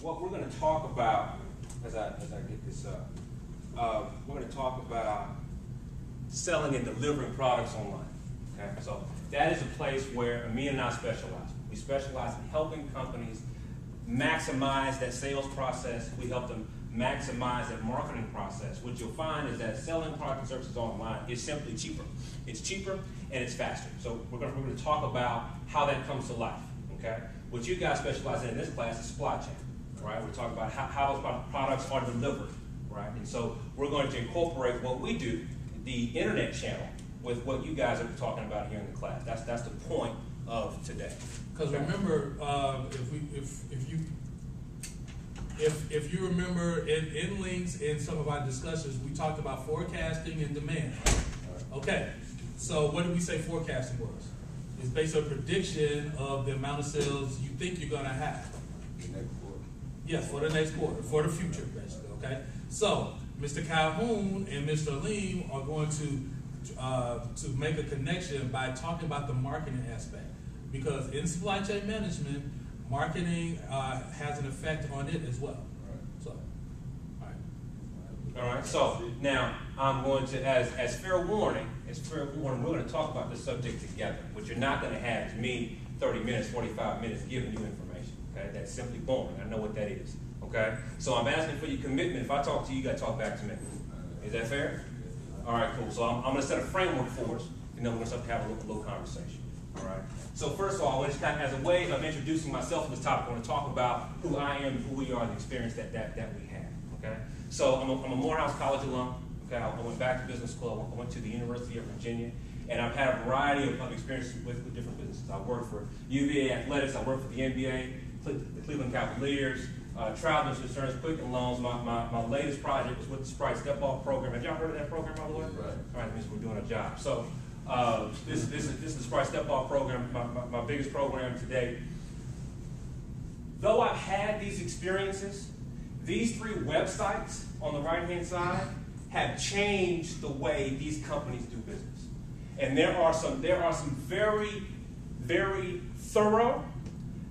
what we're going to talk about, as I get this up, we're going to talk about selling and delivering products online. Okay, so that is a place where Amin and I specialize. We specialize in helping companies maximize that sales process. We help them maximize that marketing process. What you'll find is that selling products and services online is simply cheaper. It's cheaper and it's faster. So we're going to talk about how that comes to life. Okay, what you guys specialize in this class is supply chain. Right, we're talking about how those products are delivered. Right, and so we're going to incorporate what we do, the internet channel, with what you guys are talking about here in the class. That's the point of today. Because remember, if you remember in links in some of our discussions, we talked about forecasting and demand. Okay, so what did we say forecasting was? It's based on prediction of the amount of sales you think you're going to have. The next quarter. Yes, for the next quarter, for the future, basically. Okay, so Mr. Calhoun and Mr. Aleem are going to make a connection by talking about the marketing aspect, because in supply chain management, marketing has an effect on it as well. So, all right. So now I'm going to, as fair warning, we're going to talk about this subject together. What you're not going to have is me 30 minutes, 45 minutes giving you information. Okay, that's simply boring. I know what that is. Okay, so I'm asking for your commitment. If I talk to you, you got to talk back to me. Is that fair? All right, cool. So I'm going to set a framework for us, and then we're going to have a little conversation. All right. So first of all, as a way of introducing myself to this topic, I want to talk about who I am, who we are, and the experience that we have. Okay. So I'm a Morehouse College alum. Okay. I went back to business school. I went to the University of Virginia, and I've had a variety of experiences with different businesses. I worked for UVA Athletics. I worked for the NBA, the Cleveland Cavaliers. Travel insurance, Quicken Loans. My latest project was with the Sprite Step-Off program. Have y'all heard of that program, by the way? Right. All right, that means we're doing a job. So this is the Sprite Step-Off program, my biggest program today. Though I've had these experiences, these 3 websites on the right-hand side have changed the way these companies do business. And there are some very, very thorough,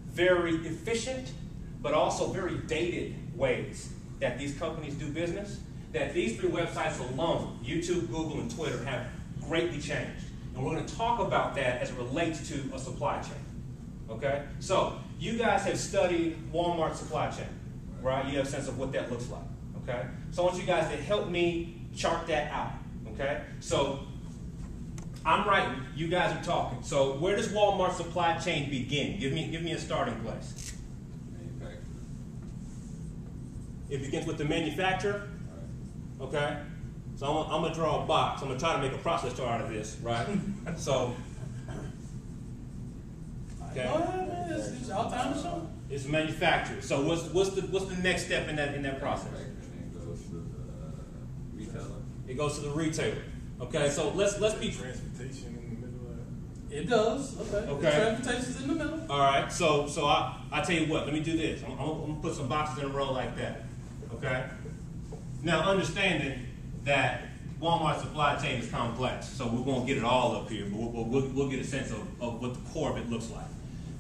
very efficient, but also very dated ways that these companies do business, that these 3 websites alone, YouTube, Google, and Twitter, have greatly changed. And we're going to talk about that as it relates to a supply chain. Okay? So, you guys have studied Walmart's supply chain, right? You have a sense of what that looks like. Okay? So I want you guys to help me chart that out. Okay? So, I'm writing, you guys are talking. So, where does Walmart's supply chain begin? Give me a starting place. It begins with the manufacturer, okay? So I'm going to draw a box. I'm going to try to make a process chart out of this, right? So, okay. It's all time to show. It's manufacturer. So what's the next step in that process? It goes to the retailer. It goes to the retailer. Okay, so let's be transportation in the middle of It does. Okay. Okay. The transportation's in the middle. All right. So I tell you what. Let me do this. I'm gonna put some boxes in a row like that. Okay. Now, understanding that Walmart's supply chain is complex, so we won't get it all up here, but we'll get a sense of what the core of it looks like.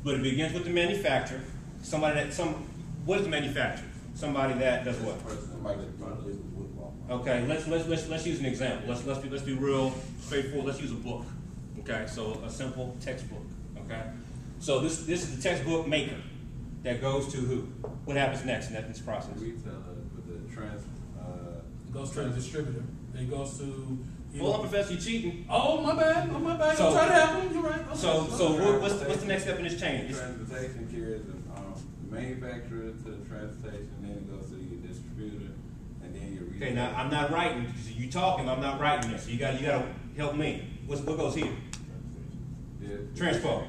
But it begins with the manufacturer. What is the manufacturer? Somebody that does what? Somebody that probably with Walmart. Okay. Let's use an example. Let's be real straightforward. Let's use a book. Okay. So a simple textbook. Okay. So this is the textbook maker that goes to who? What happens next in this process? Retailer with the It goes to the distributor. It goes to. Well, Professor, you cheating. Oh, my bad. Oh, my bad. So- I'm trying to help him. You're right. Okay. So what's the next step in this chain? transportation carries the manufacturer to the transportation, then it goes to your distributor, and then your retailer. Okay, now I'm not writing. You talking? I'm not writing this. So you got to help me. What goes here? The Transport.